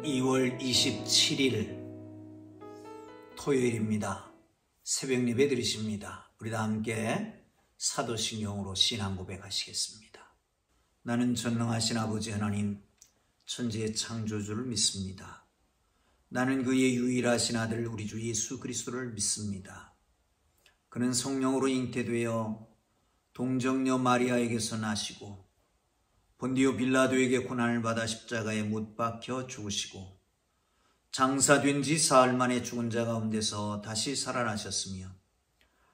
2월 27일 토요일입니다. 새벽 예배 드리십니다. 우리 다 함께 사도신경으로 신앙 고백하시겠습니다. 나는 전능하신 아버지 하나님, 천지의 창조주를 믿습니다. 나는 그의 유일하신 아들 우리 주 예수 그리스도를 믿습니다. 그는 성령으로 잉태되어 동정녀 마리아에게서 나시고 본디오 빌라도에게 고난을 받아 십자가에 못 박혀 죽으시고 장사된 지 사흘 만에 죽은 자 가운데서 다시 살아나셨으며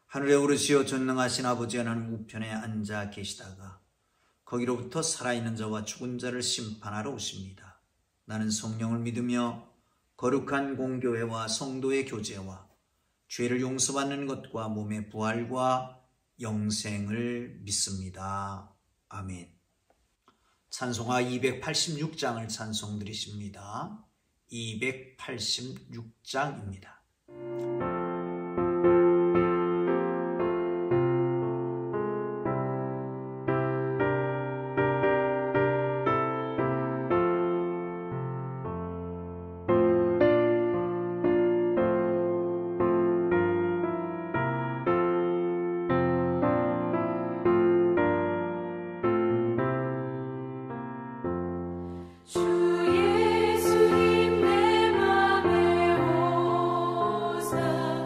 하늘에 오르시어 전능하신 아버지 하나님 우편에 앉아 계시다가 거기로부터 살아있는 자와 죽은 자를 심판하러 오십니다. 나는 성령을 믿으며 거룩한 공교회와 성도의 교제와 죄를 용서받는 것과 몸의 부활과 영생을 믿습니다. 아멘. 찬송가 286장을 찬송 드리십니다. 286장입니다. 주 예수님 내 맘에 오사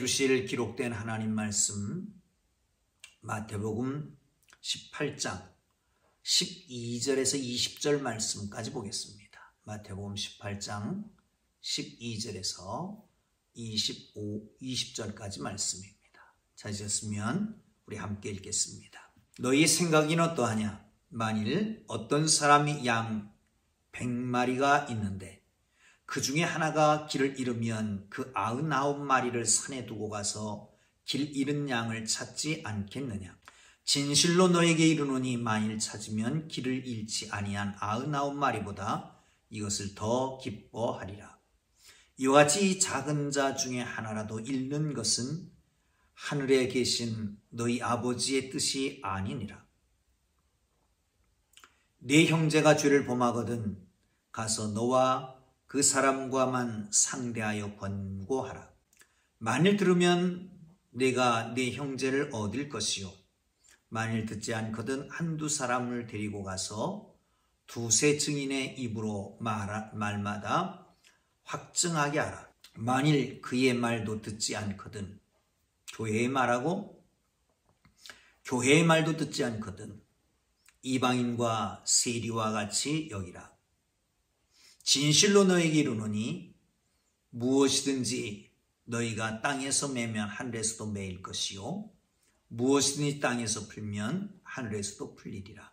주실 기록된 하나님 말씀 마태복음 18장 12절에서 20절 말씀까지 보겠습니다. 마태복음 18장 12절에서 20절까지 말씀입니다. 찾으셨으면 우리 함께 읽겠습니다. 너희 생각이는 어떠하냐? 만일 어떤 사람이 양 100마리가 있는데 그 중에 하나가 길을 잃으면 그 99마리를 산에 두고 가서 길 잃은 양을 찾지 않겠느냐? 진실로 너에게 이르노니 만일 찾으면 길을 잃지 아니한 99마리보다 이것을 더 기뻐하리라. 이와 같이 작은 자 중에 하나라도 잃는 것은 하늘에 계신 너희 아버지의 뜻이 아니니라. 네 형제가 죄를 범하거든 가서 너와 그 사람과만 상대하여 권고하라. 만일 들으면 내가 네 형제를 얻을 것이요 만일 듣지 않거든 한두 사람을 데리고 가서 두세 증인의 입으로 말마다 확증하게 하라. 만일 그의 말도 듣지 않거든 교회의 말하고 교회의 말도 듣지 않거든 이방인과 세리와 같이 여기라. 진실로 너에게 이르노니 무엇이든지 너희가 땅에서 매면 하늘에서도 매일 것이요 무엇이든지 땅에서 풀면 하늘에서도 풀리리라.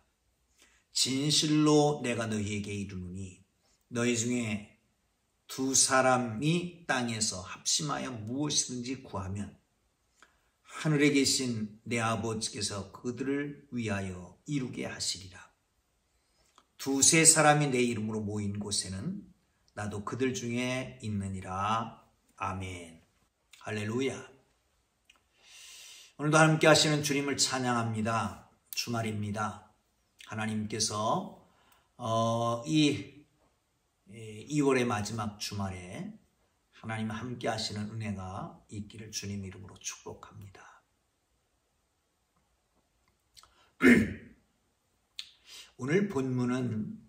진실로 내가 너희에게 이르노니 너희 중에 두 사람이 땅에서 합심하여 무엇이든지 구하면 하늘에 계신 내 아버지께서 그들을 위하여 이루게 하시리라. 두세 사람이 내 이름으로 모인 곳에는 나도 그들 중에 있느니라. 아멘. 할렐루야. 오늘도 함께 하시는 주님을 찬양합니다. 주말입니다. 하나님께서 이 2월의 마지막 주말에 하나님 함께 하시는 은혜가 있기를 주님 이름으로 축복합니다. 오늘 본문은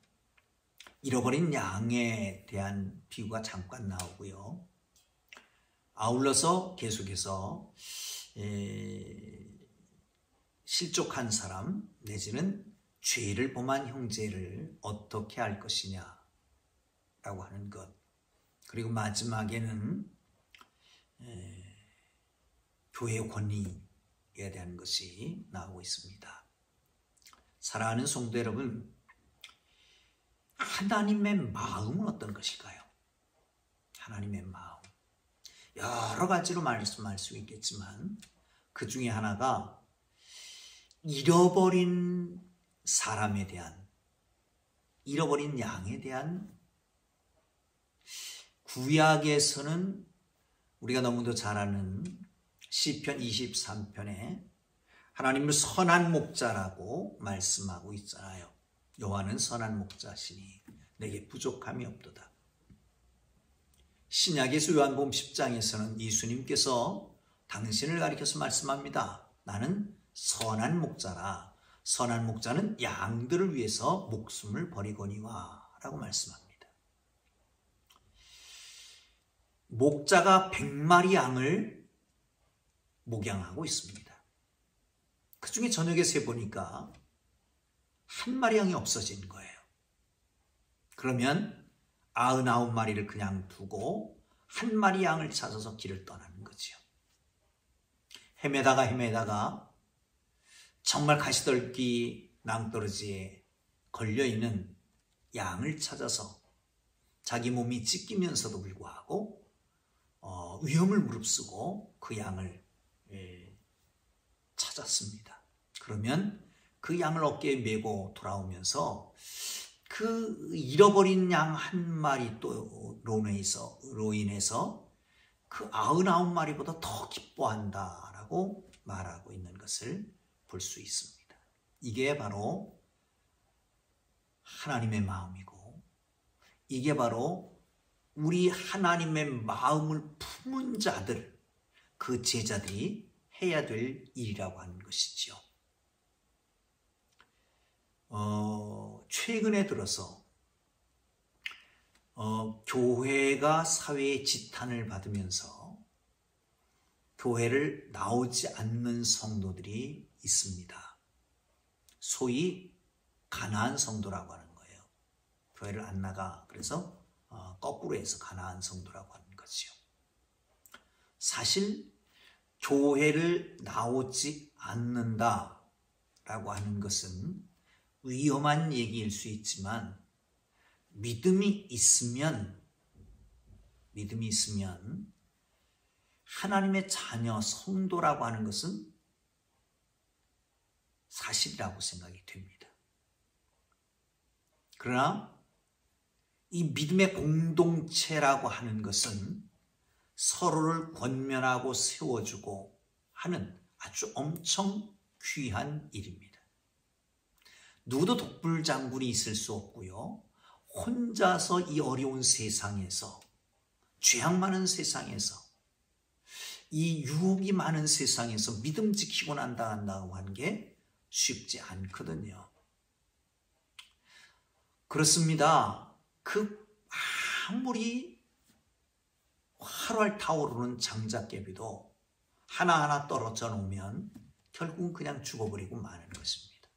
잃어버린 양에 대한 비유가 잠깐 나오고요. 아울러서 계속해서 실족한 사람 내지는 죄를 범한 형제를 어떻게 할 것이냐라고 하는 것, 그리고 마지막에는 교회의 권위에 대한 것이 나오고 있습니다. 사랑하는 성도 여러분, 하나님의 마음은 어떤 것일까요? 하나님의 마음. 여러 가지로 말씀할 수 있겠지만 그 중에 하나가 잃어버린 사람에 대한, 잃어버린 양에 대한, 구약에서는 우리가 너무도 잘 아는 시편 23편에 하나님을 선한 목자라고 말씀하고 있잖아요. 여호와는 선한 목자시니 내게 부족함이 없도다. 신약에서 요한복음 10장에서는 예수님께서 당신을 가리켜서 말씀합니다. 나는 선한 목자라. 선한 목자는 양들을 위해서 목숨을 버리거니와 라고 말씀합니다. 목자가 100마리 양을 목양하고 있습니다. 그 중에 저녁에 세보니까 한 마리 양이 없어진 거예요. 그러면 99마리를 그냥 두고 한 마리 양을 찾아서 길을 떠나는 거지요. 헤매다가 정말 가시떨기 낭떠러지에 걸려있는 양을 찾아서 자기 몸이 찢기면서도 불구하고 위험을 무릅쓰고 그 양을 찾았습니다. 그러면 그 양을 어깨에 메고 돌아오면서 그 잃어버린 양 한 마리 또로 인해서 그 99마리보다 더 기뻐한다라고 말하고 있는 것을 볼 수 있습니다. 이게 바로 하나님의 마음이고, 이게 바로 우리 하나님의 마음을 품은 자들, 그 제자들이 해야 될 일이라고 하는 것이죠. 최근에 들어서 교회가 사회의 지탄을 받으면서 교회를 나오지 않는 성도들이 있습니다. 소위 가나안 성도라고 하는 거예요. 교회를 안 나가. 그래서 거꾸로 해서 가나안 성도라고 하는 거죠. 사실 교회를 나오지 않는다라고 하는 것은 위험한 얘기일 수 있지만 믿음이 있으면 하나님의 자녀 성도라고 하는 것은 사실이라고 생각이 됩니다. 그러나 이 믿음의 공동체라고 하는 것은 서로를 권면하고 세워주고 하는 아주 엄청 귀한 일입니다. 누구도 독불장군이 있을 수 없고요. 혼자서 이 어려운 세상에서, 죄악 많은 세상에서, 이 유혹이 많은 세상에서 믿음 지키고 난다고 하는 게 쉽지 않거든요. 그렇습니다. 아무리 활활 타오르는 장작개비도 하나하나 떨어져 놓으면 결국은 그냥 죽어버리고 마는 것입니다.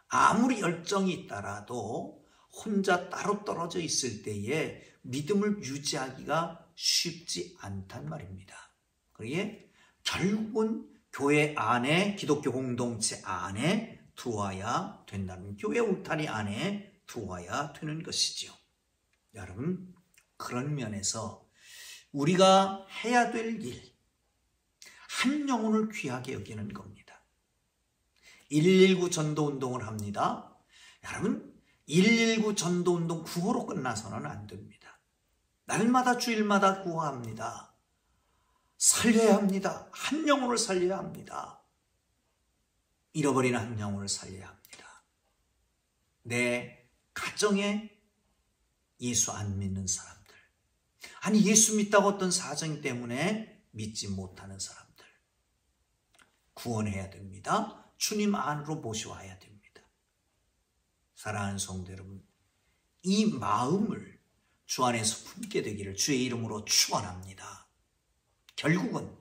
아무리 열정이 있더라도 혼자 따로 떨어져 있을 때에 믿음을 유지하기가 쉽지 않단 말입니다. 그러기에 결국은 교회 안에, 기독교 공동체 안에 들어와야 된다는, 교회 울타리 안에 들어와야 되는 것이죠. 여러분, 그런 면에서 우리가 해야 될 일, 한 영혼을 귀하게 여기는 겁니다. 119 전도운동을 합니다. 여러분, 119 전도운동 구호로 끝나서는 안 됩니다. 날마다 주일마다 구호합니다. 살려야 합니다. 한 영혼을 살려야 합니다. 잃어버린 한 영혼을 살려야 합니다. 내 가정에 예수 안 믿는 사람들, 아니 예수 믿다고 어떤 사정 때문에 믿지 못하는 사람들 구원해야 됩니다. 주님 안으로 모셔와야 됩니다. 사랑하는 성도 여러분, 이 마음을 주 안에서 품게 되기를 주의 이름으로 축원합니다. 결국은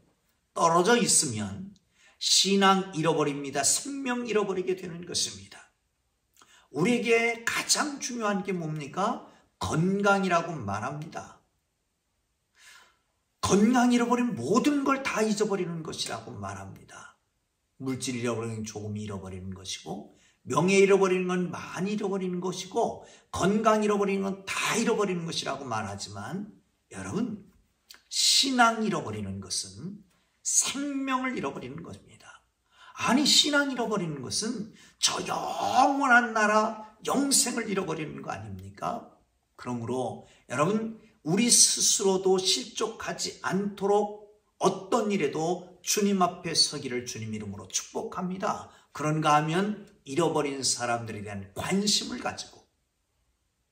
떨어져 있으면 신앙 잃어버립니다. 생명 잃어버리게 되는 것입니다. 우리에게 가장 중요한 게 뭡니까? 건강이라고 말합니다. 건강 잃어버리면 모든 걸 다 잊어버리는 것이라고 말합니다. 물질 잃어버리는 건 조금 잃어버리는 것이고, 명예 잃어버리는 건 많이 잃어버리는 것이고, 건강 잃어버리는 건 다 잃어버리는 것이라고 말하지만, 여러분, 신앙 잃어버리는 것은 생명을 잃어버리는 것입니다. 아니, 신앙 잃어버리는 것은 저 영원한 나라 영생을 잃어버리는 거 아닙니까? 그러므로 여러분, 우리 스스로도 실족하지 않도록 어떤 일에도 주님 앞에 서기를 주님 이름으로 축복합니다. 그런가 하면 잃어버린 사람들에 대한 관심을 가지고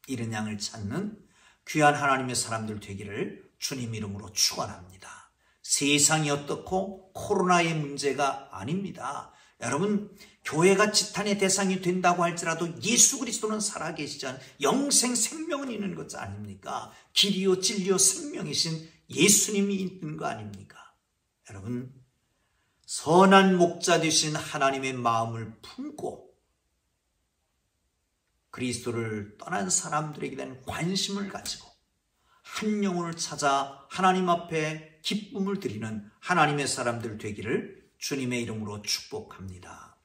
잃은 양을 찾는 귀한 하나님의 사람들 되기를 주님 이름으로 축원합니다. 세상이 어떻고 코로나의 문제가 아닙니다. 여러분, 교회가 지탄의 대상이 된다고 할지라도 예수 그리스도는 살아계시지 영생 생명은 있는 것 아닙니까? 길이요 진리요 생명이신 예수님이 있는 거 아닙니까? 여러분, 선한 목자 되신 하나님의 마음을 품고 그리스도를 떠난 사람들에게 대한 관심을 가지고 한 영혼을 찾아 하나님 앞에 기쁨을 드리는 하나님의 사람들 되기를 주님의 이름으로 축복합니다.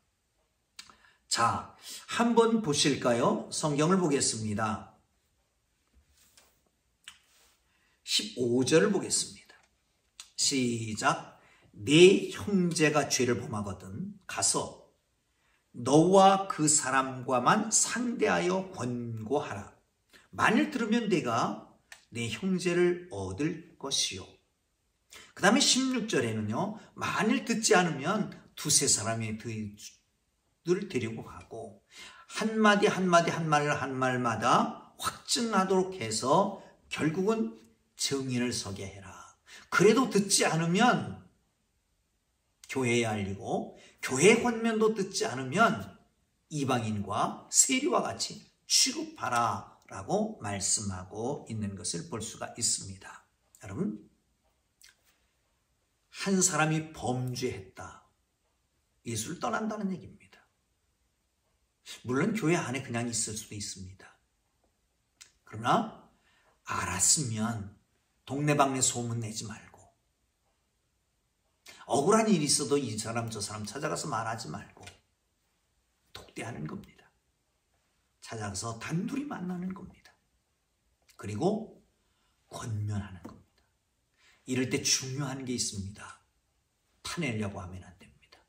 자, 한번 보실까요? 성경을 보겠습니다. 15절을 보겠습니다. 시작. 네 형제가 죄를 범하거든 가서 너와 그 사람과만 상대하여 권고하라. 만일 들으면 내가 내 형제를 얻을 것이요. 그 다음에 16절에는요. 만일 듣지 않으면 두세 사람의 들 데리고 가고 한마디 한말마다 확증하도록 해서 결국은 증인을 서게 해라. 그래도 듣지 않으면 교회에 알리고 교회 권면도 듣지 않으면 이방인과 세리와 같이 취급하라 라고 말씀하고 있는 것을 볼 수가 있습니다. 여러분, 한 사람이 범죄했다. 예수를 떠난다는 얘기입니다. 물론 교회 안에 그냥 있을 수도 있습니다. 그러나 알았으면 동네방네 소문 내지 말고, 억울한 일이 있어도 이 사람 저 사람 찾아가서 말하지 말고 독대하는 겁니다. 찾아가서 단둘이 만나는 겁니다. 그리고 권면하는 겁니다. 이럴 때 중요한 게 있습니다. 파내려고 하면 안 됩니다.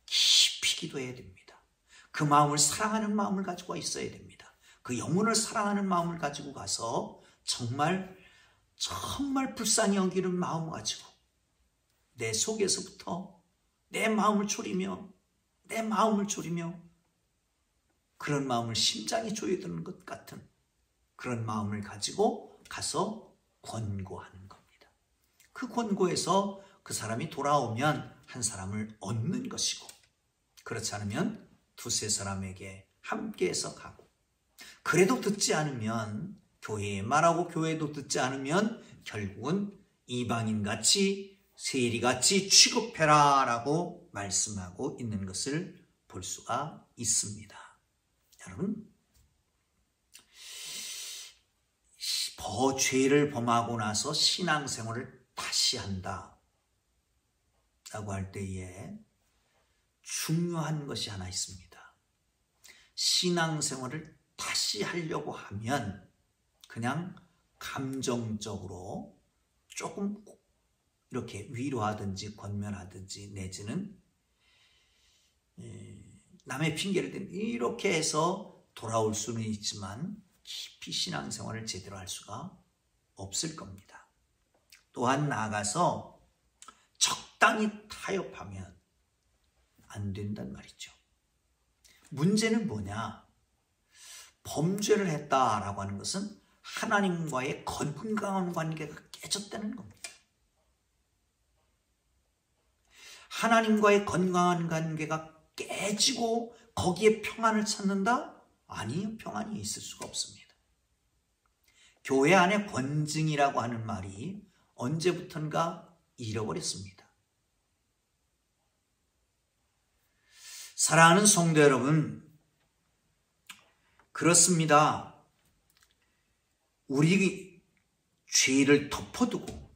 깊이 기도해야 됩니다. 그 마음을 사랑하는 마음을 가지고 있어야 됩니다. 그 영혼을 사랑하는 마음을 가지고 가서 정말 불쌍히 여기는 마음을 가지고 내 속에서부터 내 마음을 졸이며 그런 마음을 심장이 조여드는 것 같은 그런 마음을 가지고 가서 권고하는 겁니다. 그 권고에서 그 사람이 돌아오면 한 사람을 얻는 것이고, 그렇지 않으면 두세 사람에게 함께해서 가고, 그래도 듣지 않으면 교회에 말하고 교회도 듣지 않으면 결국은 이방인같이 세리같이 취급해라 라고 말씀하고 있는 것을 볼 수가 있습니다. 여러분, 죄를 범하고 나서 신앙생활을 다시 한다 라고 할 때에 중요한 것이 하나 있습니다. 신앙생활을 다시 하려고 하면 그냥 감정적으로 조금 이렇게 위로하든지 권면하든지 내지는 남의 핑계를 대는 이렇게 해서 돌아올 수는 있지만 깊이 신앙생활을 제대로 할 수가 없을 겁니다. 또한 나아가서 적당히 타협하면 안 된단 말이죠. 문제는 뭐냐? 범죄를 했다라고 하는 것은 하나님과의 건강한 관계가 깨졌다는 겁니다. 하나님과의 건강한 관계가 깨지고 거기에 평안을 찾는다? 아니요, 평안이 있을 수가 없습니다. 교회 안에 권징이라고 하는 말이 언제부턴가 잃어버렸습니다. 사랑하는 성도 여러분, 그렇습니다. 우리가 죄를 덮어두고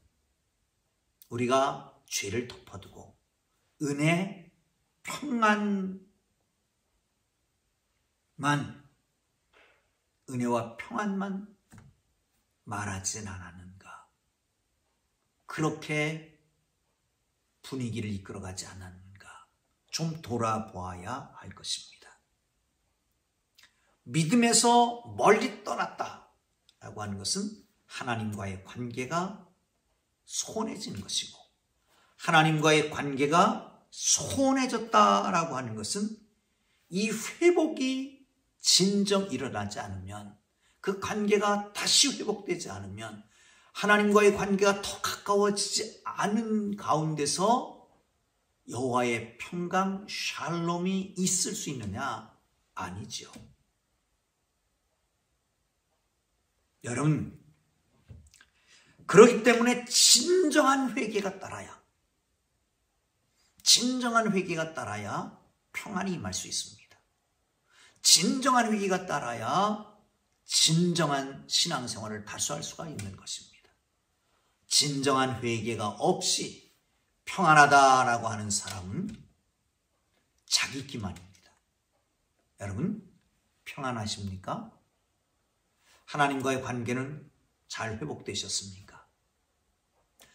은혜, 은혜와 평안만 말하진 않았는가? 그렇게 분위기를 이끌어가지 않았는가? 좀 돌아보아야 할 것입니다. 믿음에서 멀리 떠났다라고 하는 것은 하나님과의 관계가 소원해지는 것이고, 하나님과의 관계가 소원해졌다라고 하는 것은 이 회복이 진정 일어나지 않으면, 그 관계가 다시 회복되지 않으면, 하나님과의 관계가 더 가까워지지 않은 가운데서 여호와의 평강, 샬롬이 있을 수 있느냐? 아니죠. 여러분, 그렇기 때문에 진정한 회개가 따라야 평안이 임할 수 있습니다. 진정한 회개가 따라야 진정한 신앙생활을 다수할 수가 있는 것입니다. 진정한 회개가 없이 평안하다라고 하는 사람은 자기 기만입니다. 여러분, 평안하십니까? 하나님과의 관계는 잘 회복되셨습니까?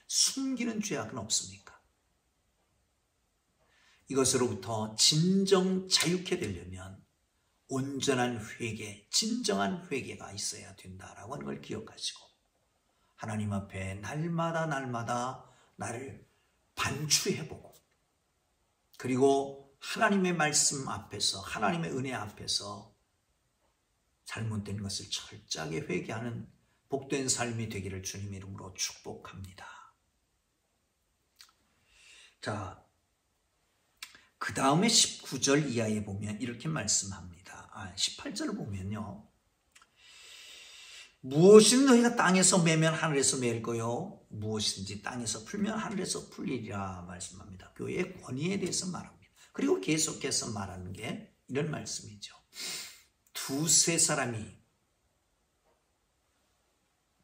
숨기는 죄악은 없습니까? 이것으로부터 진정 자유케 되려면 온전한 회개, 진정한 회개가 있어야 된다라고 하는 걸 기억하시고, 하나님 앞에 날마다 나를 반추해보고, 그리고 하나님의 말씀 앞에서, 하나님의 은혜 앞에서 잘못된 것을 철저하게 회개하는 복된 삶이 되기를 주님 이름으로 축복합니다. 자, 그 다음에 19절 이하에 보면 이렇게 말씀합니다. 18절을 보면요, 무엇이든 너희가 땅에서 매면 하늘에서 매일 거요, 무엇이든지 땅에서 풀면 하늘에서 풀리리라 말씀합니다. 교회의 권위에 대해서 말합니다. 그리고 계속해서 말하는 게 이런 말씀이죠. 두세 사람이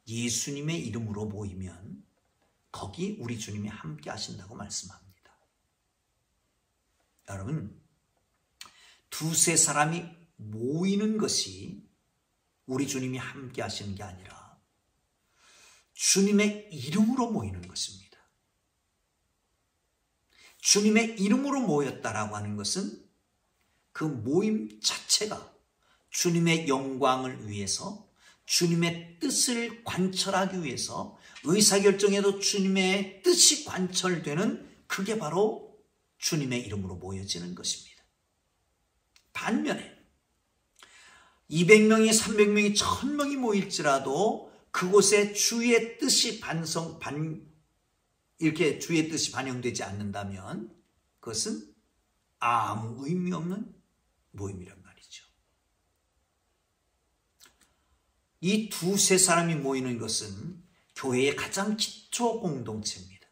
예수님의 이름으로 모이면 거기 우리 주님이 함께 하신다고 말씀합니다. 여러분, 두세 사람이 모이는 것이 우리 주님이 함께 하시는 게 아니라 주님의 이름으로 모이는 것입니다. 주님의 이름으로 모였다라고 하는 것은 그 모임 자체가 주님의 영광을 위해서, 주님의 뜻을 관철하기 위해서, 의사결정에도 주님의 뜻이 관철되는, 그게 바로 주님의 이름으로 모여지는 것입니다. 반면에 200명이 300명이 1000명이 모일지라도 그곳에 주의 뜻이 이렇게 주의 뜻이 반영되지 않는다면 그것은 아무 의미 없는 모임이란 말이죠. 이 두세 사람이 모이는 것은 교회의 가장 기초 공동체입니다.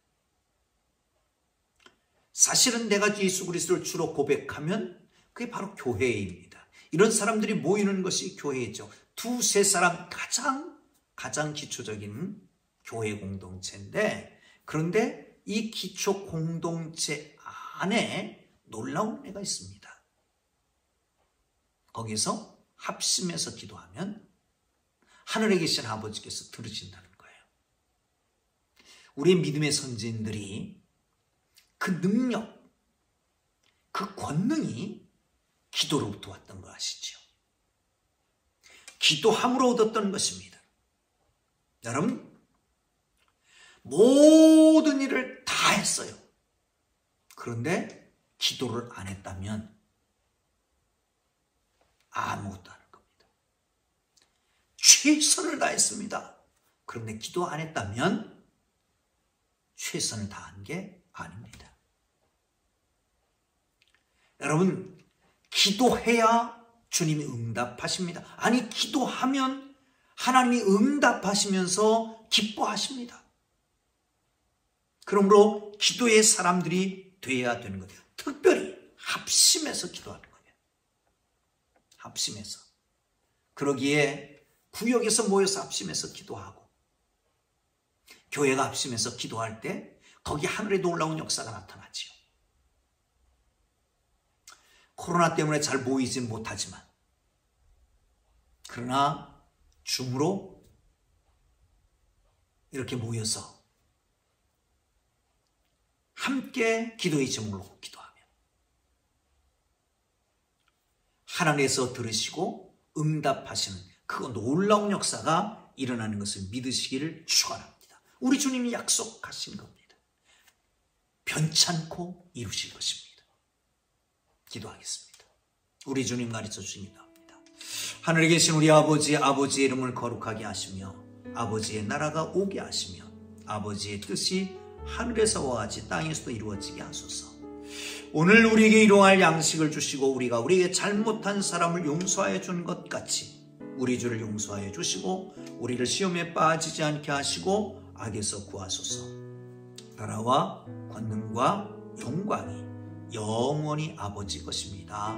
사실은 내가 예수 그리스도를 주로 고백하면 그게 바로 교회입니다. 이런 사람들이 모이는 것이 교회죠. 두세 사람, 가장 기초적인 교회 공동체인데, 그런데 이 기초 공동체 안에 놀라운 은혜가 있습니다. 거기서 합심해서 기도하면 하늘에 계신 아버지께서 들으신다는 거예요. 우리의 믿음의 선지인들이 그 능력, 그 권능이 기도로부터 왔던 거 아시죠? 기도함으로 얻었던 것입니다. 여러분, 모든 일을 다 했어요. 그런데 기도를 안 했다면 아무것도 안 할 겁니다. 최선을 다했습니다. 그런데 기도 안 했다면 최선을 다한 게 아닙니다. 여러분, 기도해야 주님이 응답하십니다. 아니, 기도하면 하나님이 응답하시면서 기뻐하십니다. 그러므로 기도의 사람들이 돼야 되는 거예요. 특별히 합심해서 기도하는 거예요. 합심해서. 그러기에 구역에서 모여서 합심해서 기도하고, 교회가 합심해서 기도할 때 거기 하늘에 놀라운 역사가 나타나지요. 코로나 때문에 잘 모이진 못하지만, 그러나 줌으로 이렇게 모여서 함께 기도의 제목을 놓고 기도하면 하나님께서 들으시고 응답하시는 그 놀라운 역사가 일어나는 것을 믿으시기를 축원합니다. 우리 주님이 약속하신 겁니다. 변찮고 이루실 것입니다. 기도하겠습니다. 우리 주님 가르쳐 주십니다. 하늘에 계신 우리 아버지, 아버지의 이름을 거룩하게 하시며 아버지의 나라가 오게 하시며 아버지의 뜻이 하늘에서와 같이 땅에서도 이루어지게 하소서. 오늘 우리에게 일용할 양식을 주시고 우리가 우리에게 잘못한 사람을 용서하여 준 것 같이 우리 주를 용서하여 주시고 우리를 시험에 빠지지 않게 하시고 악에서 구하소서. 나라와 권능과 영광이 영원히 아버지 것입니다.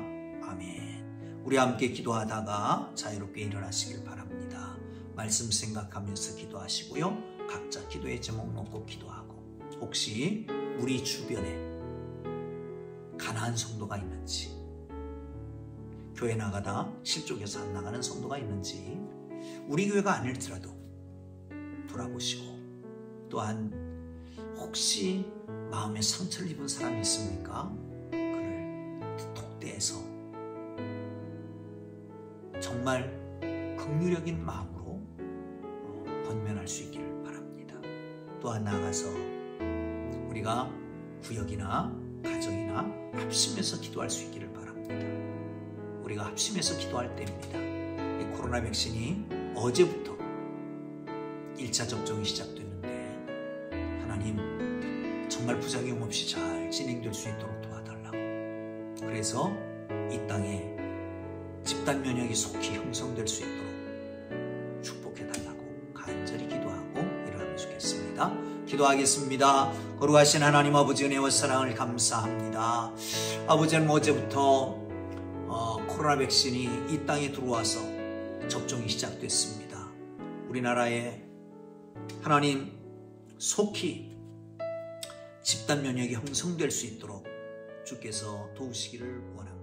아멘. 우리 함께 기도하다가 자유롭게 일어나시길 바랍니다. 말씀 생각하면서 기도하시고요. 각자 기도의 제목 놓고 기도하고, 혹시 우리 주변에 가난한 성도가 있는지, 교회 나가다 실족해서 안 나가는 성도가 있는지, 우리 교회가 아닐지라도 돌아보시고, 또한 혹시 마음에 상처를 입은 사람이 있습니까? 그를 독대해서 정말 긍휼적인 마음으로 권면할 수 있기를 바랍니다. 또한 나아가서 우리가 구역이나 가정이나 합심해서 기도할 수 있기를 바랍니다. 우리가 합심해서 기도할 때입니다. 이 코로나 백신이 어제부터 1차 접종이 시작됐는데 하나님 정말 부작용 없이 잘 진행될 수 있도록 도와달라고, 그래서 이 땅에 집단 면역이 속히 형성될 수 있도록 축복해달라. 바랍니다. 기도하겠습니다. 거룩하신 하나님 아버지 은혜와 사랑을 감사합니다. 아버지는 어제부터 코로나 백신이 이 땅에 들어와서 접종이 시작됐습니다. 우리나라에 하나님 속히 집단 면역이 형성될 수 있도록 주께서 도우시기를 원합니다.